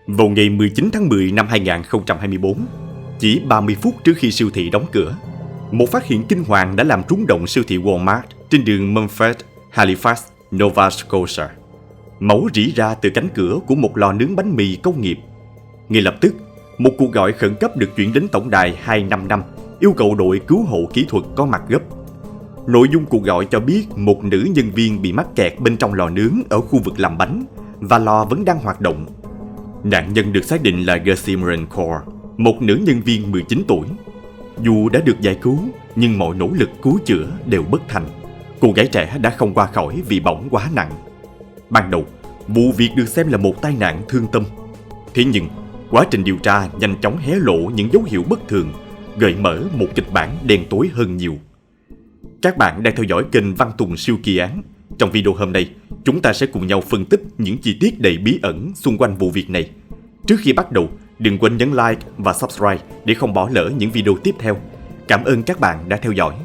Vào ngày 19 tháng 10 năm 2024, chỉ 30 phút trước khi siêu thị đóng cửa, một phát hiện kinh hoàng đã làm rúng động siêu thị Walmart trên đường Mumford, Halifax, Nova Scotia. Máu rỉ ra từ cánh cửa của một lò nướng bánh mì công nghiệp. Ngay lập tức, một cuộc gọi khẩn cấp được chuyển đến tổng đài 255 yêu cầu đội cứu hộ kỹ thuật có mặt gấp. Nội dung cuộc gọi cho biết một nữ nhân viên bị mắc kẹt bên trong lò nướng ở khu vực làm bánh và lò vẫn đang hoạt động. Nạn nhân được xác định là Gursimran Kaur, một nữ nhân viên 19 tuổi. Dù đã được giải cứu, nhưng mọi nỗ lực cứu chữa đều bất thành. Cô gái trẻ đã không qua khỏi vì bỏng quá nặng. Ban đầu, vụ việc được xem là một tai nạn thương tâm. Thế nhưng, quá trình điều tra nhanh chóng hé lộ những dấu hiệu bất thường, gợi mở một kịch bản đen tối hơn nhiều. Các bạn đang theo dõi kênh Văn Tùng Siêu Kỳ Án. Trong video hôm nay, chúng ta sẽ cùng nhau phân tích những chi tiết đầy bí ẩn xung quanh vụ việc này. Trước khi bắt đầu, đừng quên nhấn like và subscribe để không bỏ lỡ những video tiếp theo. Cảm ơn các bạn đã theo dõi.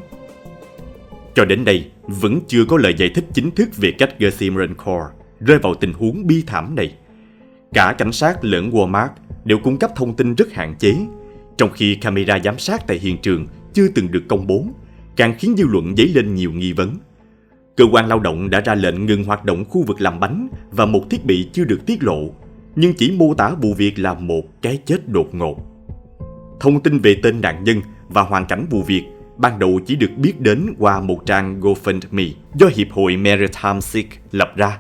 Cho đến đây, vẫn chưa có lời giải thích chính thức về cách Gursimran Kaur rơi vào tình huống bi thảm này. Cả cảnh sát lẫn Walmart đều cung cấp thông tin rất hạn chế, trong khi camera giám sát tại hiện trường chưa từng được công bố, càng khiến dư luận dấy lên nhiều nghi vấn. Cơ quan lao động đã ra lệnh ngừng hoạt động khu vực làm bánh và một thiết bị chưa được tiết lộ, nhưng chỉ mô tả vụ việc là một cái chết đột ngột. Thông tin về tên nạn nhân và hoàn cảnh vụ việc ban đầu chỉ được biết đến qua một trang GoFundMe do Hiệp hội Maritime Sikh lập ra.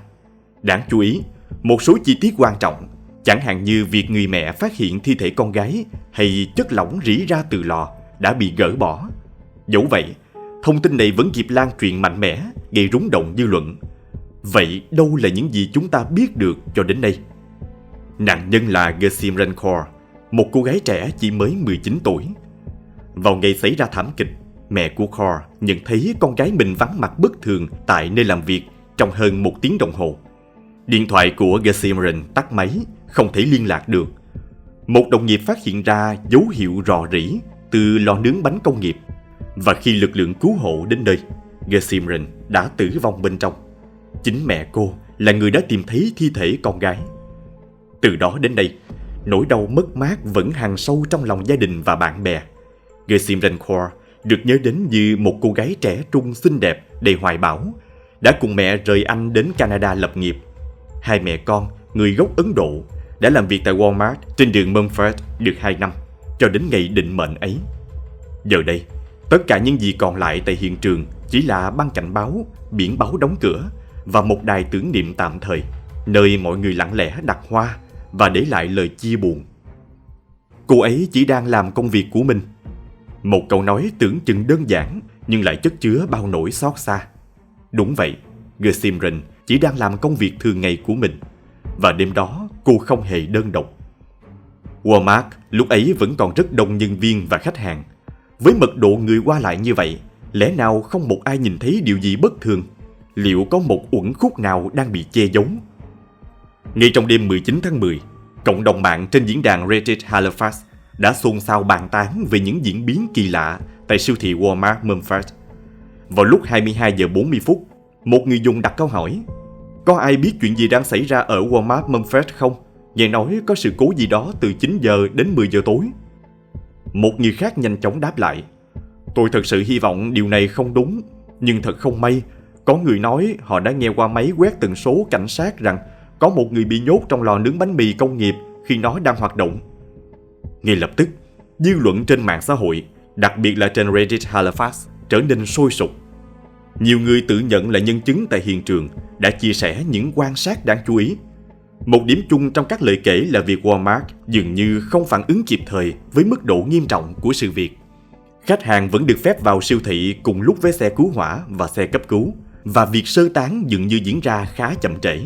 Đáng chú ý, một số chi tiết quan trọng, chẳng hạn như việc người mẹ phát hiện thi thể con gái hay chất lỏng rỉ ra từ lò đã bị gỡ bỏ. Dẫu vậy, thông tin này vẫn kịp lan truyền mạnh mẽ, gây rúng động dư luận. Vậy đâu là những gì chúng ta biết được cho đến nay? Nạn nhân là Gursimran Kaur, một cô gái trẻ chỉ mới 19 tuổi. Vào ngày xảy ra thảm kịch, mẹ của Kaur nhận thấy con gái mình vắng mặt bất thường tại nơi làm việc trong hơn 1 tiếng đồng hồ. Điện thoại của Gursimran tắt máy, không thể liên lạc được. Một đồng nghiệp phát hiện ra dấu hiệu rò rỉ từ lò nướng bánh công nghiệp. Và khi lực lượng cứu hộ đến nơi, Gursimran đã tử vong bên trong. Chính mẹ cô là người đã tìm thấy thi thể con gái. Từ đó đến nay, nỗi đau mất mát vẫn hằn sâu trong lòng gia đình và bạn bè. Gursimran Kaur được nhớ đến như một cô gái trẻ trung xinh đẹp, đầy hoài bão, đã cùng mẹ rời Anh đến Canada lập nghiệp. Hai mẹ con, người gốc Ấn Độ, đã làm việc tại Walmart trên đường Mumford được 2 năm, cho đến ngày định mệnh ấy. Giờ đây, tất cả những gì còn lại tại hiện trường chỉ là băng cảnh báo, biển báo đóng cửa và một đài tưởng niệm tạm thời, nơi mọi người lặng lẽ đặt hoa và để lại lời chia buồn. Cô ấy chỉ đang làm công việc của mình. Một câu nói tưởng chừng đơn giản nhưng lại chất chứa bao nỗi xót xa. Đúng vậy, Gursimran chỉ đang làm công việc thường ngày của mình. Và đêm đó cô không hề đơn độc. Walmart lúc ấy vẫn còn rất đông nhân viên và khách hàng. Với mật độ người qua lại như vậy, lẽ nào không một ai nhìn thấy điều gì bất thường? Liệu có một uẩn khúc nào đang bị che giấu? Ngay trong đêm 19 tháng 10, cộng đồng mạng trên diễn đàn Reddit Halifax đã xôn xao bàn tán về những diễn biến kỳ lạ tại siêu thị Walmart Mumford. Vào lúc 22 giờ 40 phút, một người dùng đặt câu hỏi: có ai biết chuyện gì đang xảy ra ở Walmart Mumford không? Nghe nói có sự cố gì đó từ 9 giờ đến 10 giờ tối. Một người khác nhanh chóng đáp lại: tôi thật sự hy vọng điều này không đúng, nhưng thật không may, có người nói họ đã nghe qua máy quét tần số cảnh sát rằng có một người bị nhốt trong lò nướng bánh mì công nghiệp khi nó đang hoạt động. Ngay lập tức, dư luận trên mạng xã hội, đặc biệt là trên Reddit Halifax, trở nên sôi sục. Nhiều người tự nhận là nhân chứng tại hiện trường đã chia sẻ những quan sát đáng chú ý. Một điểm chung trong các lời kể là việc Walmart dường như không phản ứng kịp thời với mức độ nghiêm trọng của sự việc. Khách hàng vẫn được phép vào siêu thị cùng lúc với xe cứu hỏa và xe cấp cứu, và việc sơ tán dường như diễn ra khá chậm trễ.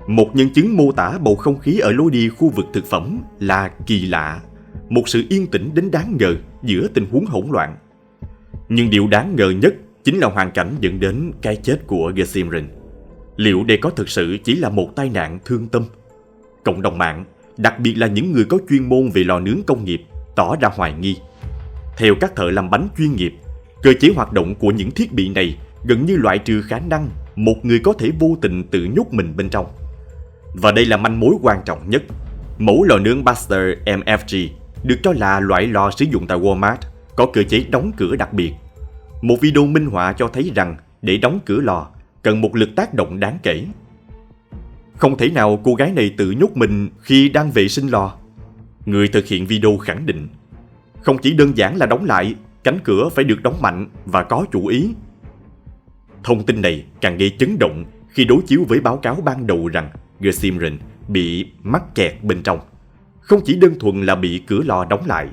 Một nhân chứng mô tả bầu không khí ở lối đi khu vực thực phẩm là kỳ lạ, một sự yên tĩnh đến đáng ngờ giữa tình huống hỗn loạn. Nhưng điều đáng ngờ nhất chính là hoàn cảnh dẫn đến cái chết của Gursimran. Liệu đây có thực sự chỉ là một tai nạn thương tâm? Cộng đồng mạng, đặc biệt là những người có chuyên môn về lò nướng công nghiệp, tỏ ra hoài nghi. Theo các thợ làm bánh chuyên nghiệp, cơ chế hoạt động của những thiết bị này gần như loại trừ khả năng một người có thể vô tình tự nhốt mình bên trong. Và đây là manh mối quan trọng nhất. mẫu lò nướng Buster MFG được cho là loại lò sử dụng tại Walmart, có cơ chế đóng cửa đặc biệt. Một video minh họa cho thấy rằng để đóng cửa lò cần một lực tác động đáng kể. Không thể nào cô gái này tự nhốt mình khi đang vệ sinh lò. Người thực hiện video khẳng định, không chỉ đơn giản là đóng lại, cánh cửa phải được đóng mạnh và có chủ ý. Thông tin này càng gây chấn động khi đối chiếu với báo cáo ban đầu rằng Gesimren bị mắc kẹt bên trong. Không chỉ đơn thuần là bị cửa lò đóng lại.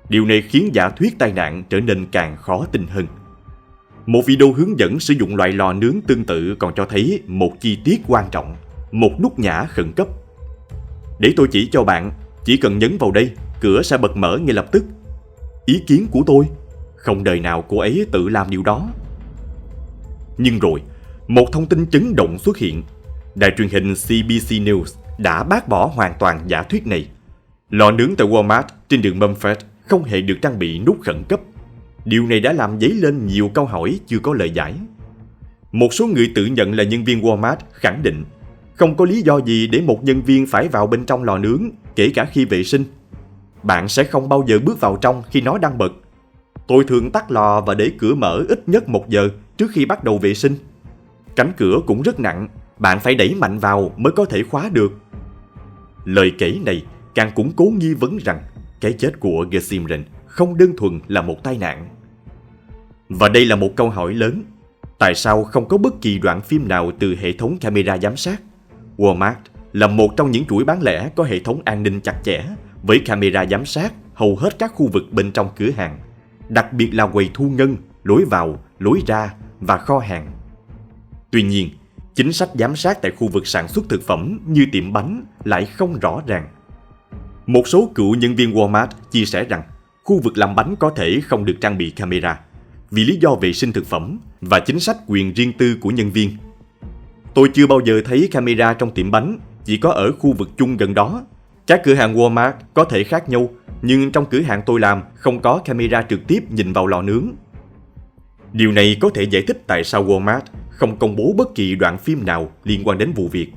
Điều này khiến giả thuyết tai nạn trở nên càng khó tin hơn. Một video hướng dẫn sử dụng loại lò nướng tương tự còn cho thấy một chi tiết quan trọng, một nút nhả khẩn cấp. Để tôi chỉ cho bạn, chỉ cần nhấn vào đây, cửa sẽ bật mở ngay lập tức. Ý kiến của tôi, không đời nào cô ấy tự làm điều đó. Nhưng rồi, một thông tin chấn động xuất hiện. Đài truyền hình CBC News đã bác bỏ hoàn toàn giả thuyết này. Lò nướng tại Walmart trên đường Mumford không hề được trang bị nút khẩn cấp. Điều này đã làm dấy lên nhiều câu hỏi chưa có lời giải. Một số người tự nhận là nhân viên Walmart khẳng định không có lý do gì để một nhân viên phải vào bên trong lò nướng, kể cả khi vệ sinh. Bạn sẽ không bao giờ bước vào trong khi nó đang bật. Tôi thường tắt lò và để cửa mở ít nhất 1 giờ trước khi bắt đầu vệ sinh. Cánh cửa cũng rất nặng, bạn phải đẩy mạnh vào mới có thể khóa được. Lời kể này càng củng cố nghi vấn rằng cái chết của Gesimren không đơn thuần là một tai nạn. Và đây là một câu hỏi lớn. Tại sao không có bất kỳ đoạn phim nào từ hệ thống camera giám sát? Walmart là một trong những chuỗi bán lẻ có hệ thống an ninh chặt chẽ với camera giám sát hầu hết các khu vực bên trong cửa hàng, đặc biệt là quầy thu ngân, lối vào, lối ra và kho hàng. Tuy nhiên, chính sách giám sát tại khu vực sản xuất thực phẩm như tiệm bánh lại không rõ ràng. Một số cựu nhân viên Walmart chia sẻ rằng khu vực làm bánh có thể không được trang bị camera vì lý do vệ sinh thực phẩm và chính sách quyền riêng tư của nhân viên. Tôi chưa bao giờ thấy camera trong tiệm bánh, chỉ có ở khu vực chung gần đó. Các cửa hàng Walmart có thể khác nhau, nhưng trong cửa hàng tôi làm không có camera trực tiếp nhìn vào lò nướng. Điều này có thể giải thích tại sao Walmart không công bố bất kỳ đoạn phim nào liên quan đến vụ việc.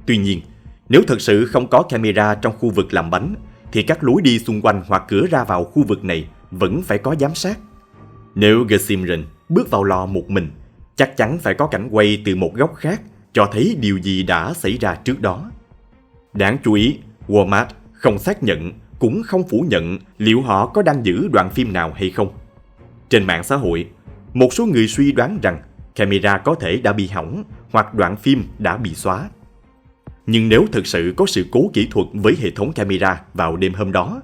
Tuy nhiên, nếu thật sự không có camera trong khu vực làm bánh, thì các lối đi xung quanh hoặc cửa ra vào khu vực này vẫn phải có giám sát. Nếu Gesimren bước vào lò một mình, chắc chắn phải có cảnh quay từ một góc khác cho thấy điều gì đã xảy ra trước đó. Đáng chú ý, Walmart không xác nhận cũng không phủ nhận liệu họ có đang giữ đoạn phim nào hay không. Trên mạng xã hội, một số người suy đoán rằng camera có thể đã bị hỏng hoặc đoạn phim đã bị xóa. Nhưng nếu thực sự có sự cố kỹ thuật với hệ thống camera vào đêm hôm đó,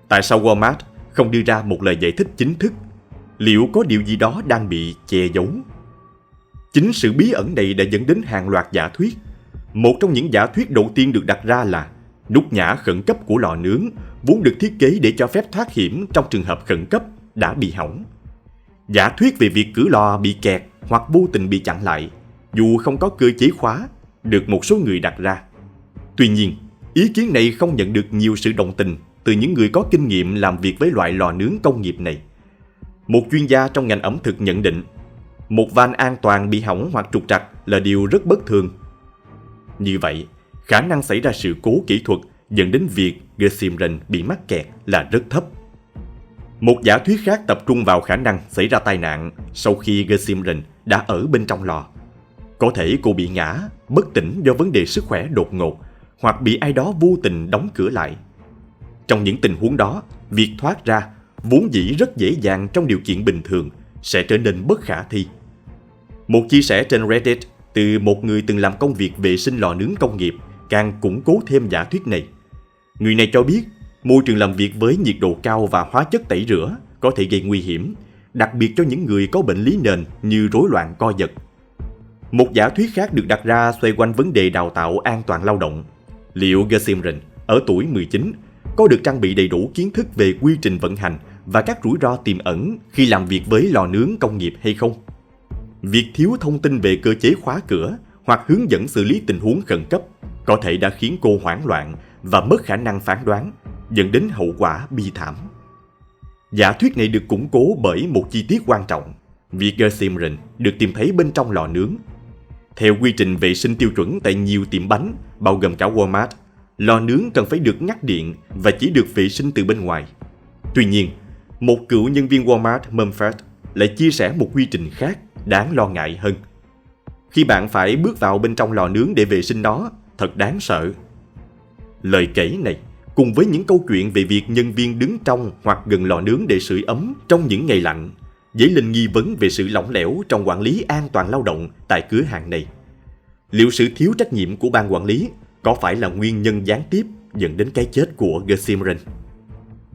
tại sao Walmart không đưa ra một lời giải thích chính thức? Liệu có điều gì đó đang bị che giấu? Chính sự bí ẩn này đã dẫn đến hàng loạt giả thuyết. Một trong những giả thuyết đầu tiên được đặt ra là nút nhả khẩn cấp của lò nướng vốn được thiết kế để cho phép thoát hiểm trong trường hợp khẩn cấp đã bị hỏng. Giả thuyết về việc cửa lò bị kẹt hoặc vô tình bị chặn lại, dù không có cơ chế khóa, được một số người đặt ra. Tuy nhiên, ý kiến này không nhận được nhiều sự đồng tình từ những người có kinh nghiệm làm việc với loại lò nướng công nghiệp này. Một chuyên gia trong ngành ẩm thực nhận định, một van an toàn bị hỏng hoặc trục trặc là điều rất bất thường. Như vậy, khả năng xảy ra sự cố kỹ thuật dẫn đến việc Gesimren bị mắc kẹt là rất thấp. Một giả thuyết khác tập trung vào khả năng xảy ra tai nạn sau khi Gesimren đã ở bên trong lò. Có thể cô bị ngã, bất tỉnh do vấn đề sức khỏe đột ngột, hoặc bị ai đó vô tình đóng cửa lại. Trong những tình huống đó, việc thoát ra, vốn dĩ rất dễ dàng trong điều kiện bình thường, sẽ trở nên bất khả thi. Một chia sẻ trên Reddit từ một người từng làm công việc vệ sinh lò nướng công nghiệp càng củng cố thêm giả thuyết này. Người này cho biết, môi trường làm việc với nhiệt độ cao và hóa chất tẩy rửa có thể gây nguy hiểm, đặc biệt cho những người có bệnh lý nền như rối loạn co giật. Một giả thuyết khác được đặt ra xoay quanh vấn đề đào tạo an toàn lao động. Liệu Gesimren, ở tuổi 19, có được trang bị đầy đủ kiến thức về quy trình vận hành và các rủi ro tiềm ẩn khi làm việc với lò nướng công nghiệp hay không? Việc thiếu thông tin về cơ chế khóa cửa hoặc hướng dẫn xử lý tình huống khẩn cấp có thể đã khiến cô hoảng loạn và mất khả năng phán đoán, dẫn đến hậu quả bi thảm. Giả thuyết này được củng cố bởi một chi tiết quan trọng. Việc Gesimren được tìm thấy bên trong lò nướng. Theo quy trình vệ sinh tiêu chuẩn tại nhiều tiệm bánh, bao gồm cả Walmart, Lò nướng cần phải được ngắt điện và chỉ được vệ sinh từ bên ngoài. Tuy nhiên, một cựu nhân viên Walmart Mumford lại chia sẻ một quy trình khác đáng lo ngại hơn. Khi bạn phải bước vào bên trong lò nướng để vệ sinh nó, thật đáng sợ. Lời kể này, cùng với những câu chuyện về việc nhân viên đứng trong hoặc gần lò nướng để sưởi ấm trong những ngày lạnh, dấy lên nghi vấn về sự lỏng lẻo trong quản lý an toàn lao động tại cửa hàng này. Liệu sự thiếu trách nhiệm của ban quản lý có phải là nguyên nhân gián tiếp dẫn đến cái chết của Gersimren?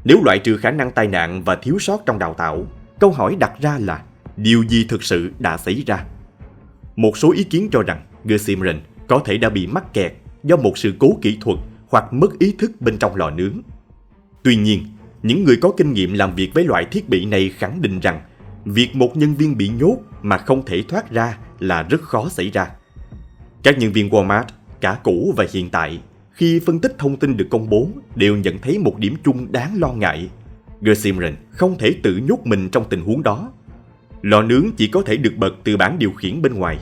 Nếu loại trừ khả năng tai nạn và thiếu sót trong đào tạo, câu hỏi đặt ra là điều gì thực sự đã xảy ra? Một số ý kiến cho rằng Gersimren có thể đã bị mắc kẹt do một sự cố kỹ thuật hoặc mất ý thức bên trong lò nướng. Tuy nhiên, những người có kinh nghiệm làm việc với loại thiết bị này khẳng định rằng việc một nhân viên bị nhốt mà không thể thoát ra là rất khó xảy ra. Các nhân viên Walmart, cả cũ và hiện tại, khi phân tích thông tin được công bố, đều nhận thấy một điểm chung đáng lo ngại. Gersimren không thể tự nhốt mình trong tình huống đó. Lò nướng chỉ có thể được bật từ bảng điều khiển bên ngoài.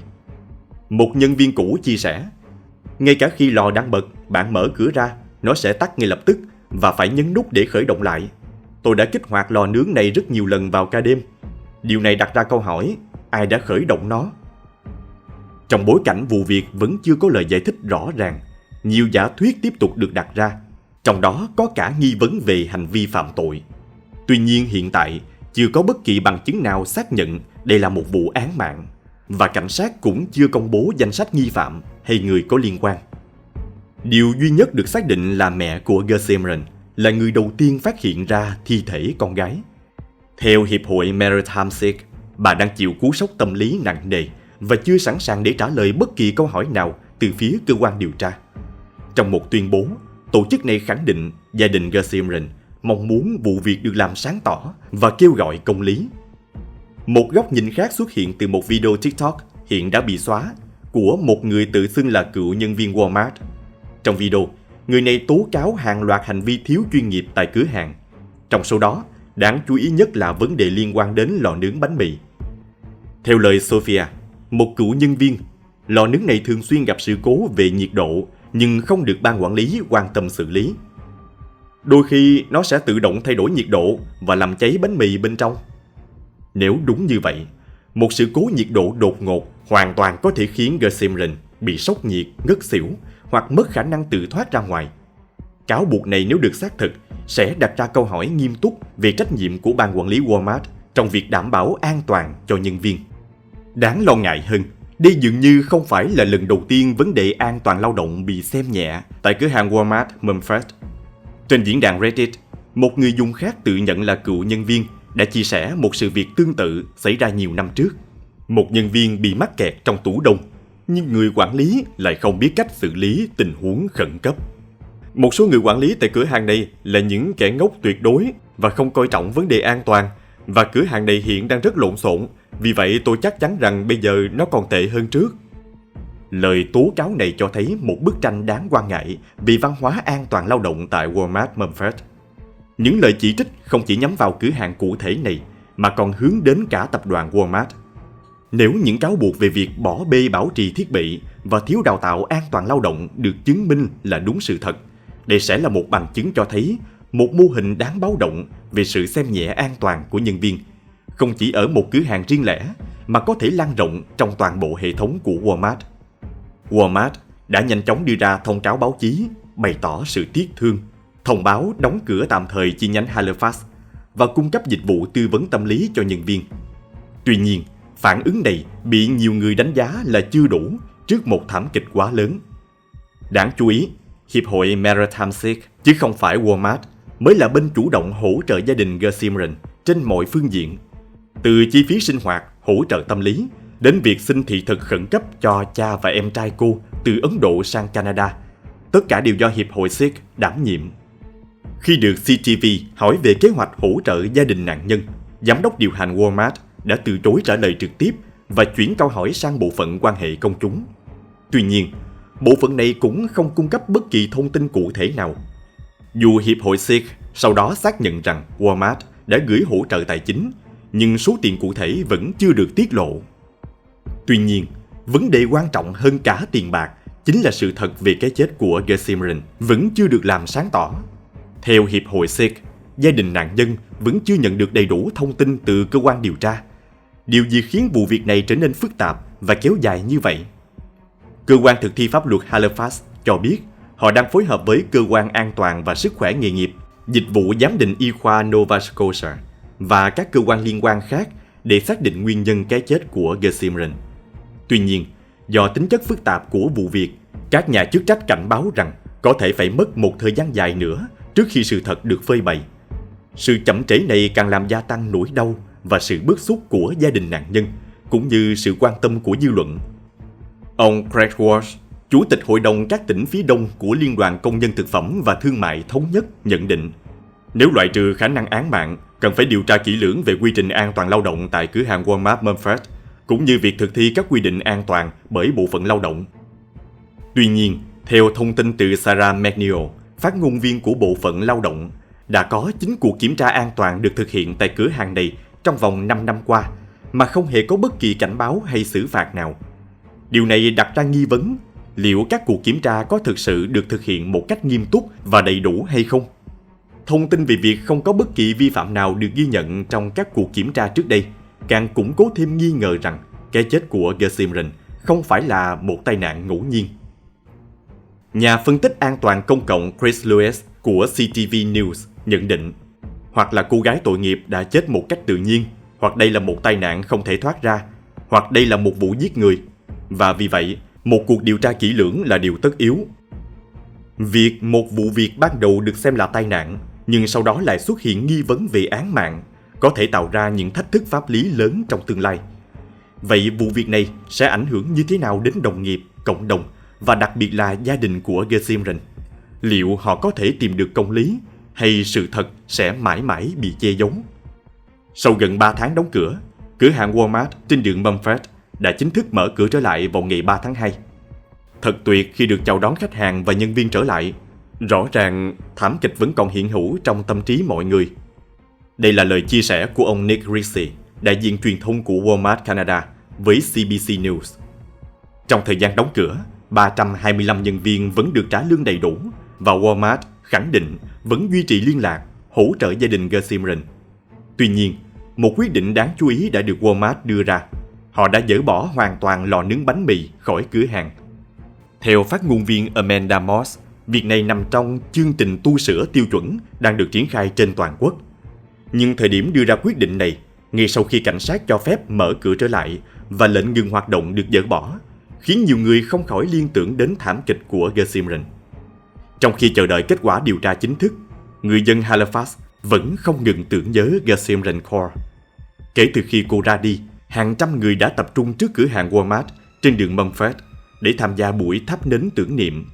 Một nhân viên cũ chia sẻ, ngay cả khi lò đang bật, bạn mở cửa ra, nó sẽ tắt ngay lập tức và phải nhấn nút để khởi động lại. Tôi đã kích hoạt lò nướng này rất nhiều lần vào ca đêm. Điều này đặt ra câu hỏi, ai đã khởi động nó? Trong bối cảnh vụ việc vẫn chưa có lời giải thích rõ ràng, nhiều giả thuyết tiếp tục được đặt ra, trong đó có cả nghi vấn về hành vi phạm tội. Tuy nhiên hiện tại, chưa có bất kỳ bằng chứng nào xác nhận đây là một vụ án mạng, và cảnh sát cũng chưa công bố danh sách nghi phạm hay người có liên quan. Điều duy nhất được xác định là mẹ của Gersimren là người đầu tiên phát hiện ra thi thể con gái. Theo Hiệp hội Maritime Sick, bà đang chịu cú sốc tâm lý nặng nề và chưa sẵn sàng để trả lời bất kỳ câu hỏi nào từ phía cơ quan điều tra. Trong một tuyên bố, tổ chức này khẳng định gia đình Gersimren mong muốn vụ việc được làm sáng tỏ và kêu gọi công lý. Một góc nhìn khác xuất hiện từ một video TikTok hiện đã bị xóa của một người tự xưng là cựu nhân viên Walmart. Trong video, người này tố cáo hàng loạt hành vi thiếu chuyên nghiệp tại cửa hàng. Trong số đó, đáng chú ý nhất là vấn đề liên quan đến lò nướng bánh mì. Theo lời Sophia, một cựu nhân viên, lò nướng này thường xuyên gặp sự cố về nhiệt độ nhưng không được ban quản lý quan tâm xử lý. Đôi khi nó sẽ tự động thay đổi nhiệt độ và làm cháy bánh mì bên trong. Nếu đúng như vậy, một sự cố nhiệt độ đột ngột hoàn toàn có thể khiến Gersimren bị sốc nhiệt, ngất xỉu hoặc mất khả năng tự thoát ra ngoài. Cáo buộc này nếu được xác thực sẽ đặt ra câu hỏi nghiêm túc về trách nhiệm của ban quản lý Walmart trong việc đảm bảo an toàn cho nhân viên. Đáng lo ngại hơn, đây dường như không phải là lần đầu tiên vấn đề an toàn lao động bị xem nhẹ tại cửa hàng Walmart Mumford. Trên diễn đàn Reddit, một người dùng khác tự nhận là cựu nhân viên đã chia sẻ một sự việc tương tự xảy ra nhiều năm trước. Một nhân viên bị mắc kẹt trong tủ đông, nhưng người quản lý lại không biết cách xử lý tình huống khẩn cấp. Một số người quản lý tại cửa hàng này là những kẻ ngốc tuyệt đối và không coi trọng vấn đề an toàn, và cửa hàng này hiện đang rất lộn xộn, vì vậy tôi chắc chắn rằng bây giờ nó còn tệ hơn trước. Lời tố cáo này cho thấy một bức tranh đáng quan ngại về văn hóa an toàn lao động tại Walmart Mumford. Những lời chỉ trích không chỉ nhắm vào cửa hàng cụ thể này, mà còn hướng đến cả tập đoàn Walmart. Nếu những cáo buộc về việc bỏ bê bảo trì thiết bị và thiếu đào tạo an toàn lao động được chứng minh là đúng sự thật, đây sẽ là một bằng chứng cho thấy một mô hình đáng báo động về sự xem nhẹ an toàn của nhân viên, không chỉ ở một cửa hàng riêng lẻ mà có thể lan rộng trong toàn bộ hệ thống của Walmart. Walmart đã nhanh chóng đưa ra thông cáo báo chí bày tỏ sự tiếc thương, thông báo đóng cửa tạm thời chi nhánh Halifax và cung cấp dịch vụ tư vấn tâm lý cho nhân viên. Tuy nhiên, phản ứng này bị nhiều người đánh giá là chưa đủ trước một thảm kịch quá lớn. Đáng chú ý, Hiệp hội Maritime Sick chứ không phải Walmart mới là bên chủ động hỗ trợ gia đình Gersimren trên mọi phương diện. Từ chi phí sinh hoạt, hỗ trợ tâm lý, đến việc xin thị thực khẩn cấp cho cha và em trai cô từ Ấn Độ sang Canada, tất cả đều do Hiệp hội Sick đảm nhiệm. Khi được CTV hỏi về kế hoạch hỗ trợ gia đình nạn nhân, giám đốc điều hành Walmart đã từ chối trả lời trực tiếp và chuyển câu hỏi sang bộ phận quan hệ công chúng. Tuy nhiên, bộ phận này cũng không cung cấp bất kỳ thông tin cụ thể nào. Dù Hiệp hội Sick sau đó xác nhận rằng Walmart đã gửi hỗ trợ tài chính, nhưng số tiền cụ thể vẫn chưa được tiết lộ. Tuy nhiên, vấn đề quan trọng hơn cả tiền bạc chính là sự thật về cái chết của Gethsemane vẫn chưa được làm sáng tỏ. Theo Hiệp hội Sikh, gia đình nạn nhân vẫn chưa nhận được đầy đủ thông tin từ cơ quan điều tra. Điều gì khiến vụ việc này trở nên phức tạp và kéo dài như vậy? Cơ quan thực thi pháp luật Halifax cho biết họ đang phối hợp với Cơ quan An toàn và Sức khỏe nghề nghiệp, Dịch vụ Giám định Y khoa Nova Scotia và các cơ quan liên quan khác để xác định nguyên nhân cái chết của Gethsemane. Tuy nhiên, do tính chất phức tạp của vụ việc, các nhà chức trách cảnh báo rằng có thể phải mất một thời gian dài nữa trước khi sự thật được phơi bày. Sự chậm trễ này càng làm gia tăng nỗi đau và sự bức xúc của gia đình nạn nhân, cũng như sự quan tâm của dư luận. Ông Craig Walsh, Chủ tịch Hội đồng các tỉnh phía Đông của Liên đoàn Công nhân Thực phẩm và Thương mại Thống nhất nhận định, nếu loại trừ khả năng án mạng, cần phải điều tra kỹ lưỡng về quy trình an toàn lao động tại cửa hàng Walmart Mumford, cũng như việc thực thi các quy định an toàn bởi bộ phận lao động. Tuy nhiên, theo thông tin từ Sarah McNeil, phát ngôn viên của bộ phận lao động, đã có 9 cuộc kiểm tra an toàn được thực hiện tại cửa hàng này trong vòng 5 năm qua, mà không hề có bất kỳ cảnh báo hay xử phạt nào. Điều này đặt ra nghi vấn, liệu các cuộc kiểm tra có thực sự được thực hiện một cách nghiêm túc và đầy đủ hay không? Thông tin về việc không có bất kỳ vi phạm nào được ghi nhận trong các cuộc kiểm tra trước đây càng củng cố thêm nghi ngờ rằng cái chết của Gethsemane không phải là một tai nạn ngẫu nhiên. Nhà phân tích an toàn công cộng Chris Lewis của CTV News nhận định, hoặc là cô gái tội nghiệp đã chết một cách tự nhiên, hoặc đây là một tai nạn không thể thoát ra, hoặc đây là một vụ giết người, và vì vậy, một cuộc điều tra kỹ lưỡng là điều tất yếu. Việc một vụ việc ban đầu được xem là tai nạn, nhưng sau đó lại xuất hiện nghi vấn về án mạng, có thể tạo ra những thách thức pháp lý lớn trong tương lai. Vậy vụ việc này sẽ ảnh hưởng như thế nào đến đồng nghiệp, cộng đồng và đặc biệt là gia đình của Gethsemane? Liệu họ có thể tìm được công lý hay sự thật sẽ mãi mãi bị che giấu? Sau gần 3 tháng đóng cửa, cửa hàng Walmart trên đường Mumford đã chính thức mở cửa trở lại vào ngày 3 tháng 2. Thật tuyệt khi được chào đón khách hàng và nhân viên trở lại. Rõ ràng, thảm kịch vẫn còn hiện hữu trong tâm trí mọi người. Đây là lời chia sẻ của ông Nick Ritchie, đại diện truyền thông của Walmart Canada, với CBC News. Trong thời gian đóng cửa, 325 nhân viên vẫn được trả lương đầy đủ và Walmart khẳng định vẫn duy trì liên lạc, hỗ trợ gia đình Gethsemane. Tuy nhiên, một quyết định đáng chú ý đã được Walmart đưa ra. Họ đã dỡ bỏ hoàn toàn lò nướng bánh mì khỏi cửa hàng. Theo phát ngôn viên Amanda Moss, việc này nằm trong chương trình tu sửa tiêu chuẩn đang được triển khai trên toàn quốc. Nhưng thời điểm đưa ra quyết định này, ngay sau khi cảnh sát cho phép mở cửa trở lại và lệnh ngừng hoạt động được dỡ bỏ, khiến nhiều người không khỏi liên tưởng đến thảm kịch của Gethsemane. Trong khi chờ đợi kết quả điều tra chính thức, người dân Halifax vẫn không ngừng tưởng nhớ Gethsemane Kaur. Kể từ khi cô ra đi, hàng trăm người đã tập trung trước cửa hàng Walmart trên đường Mumford để tham gia buổi thắp nến tưởng niệm.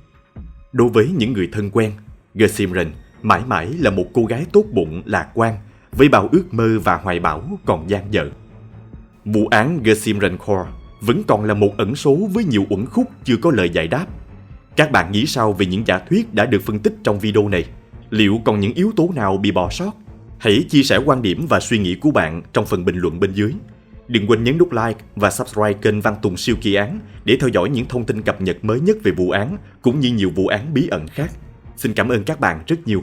Đối với những người thân quen, Gethsemane mãi mãi là một cô gái tốt bụng, lạc quan, với bao ước mơ và hoài bão còn dang dở. Vụ án Gethsemane Kaur vẫn còn là một ẩn số với nhiều uẩn khúc chưa có lời giải đáp. Các bạn nghĩ sao về những giả thuyết đã được phân tích trong video này? Liệu còn những yếu tố nào bị bỏ sót? Hãy chia sẻ quan điểm và suy nghĩ của bạn trong phần bình luận bên dưới. Đừng quên nhấn nút like và subscribe kênh Văn Tùng Siêu Kỳ Án để theo dõi những thông tin cập nhật mới nhất về vụ án cũng như nhiều vụ án bí ẩn khác. Xin cảm ơn các bạn rất nhiều.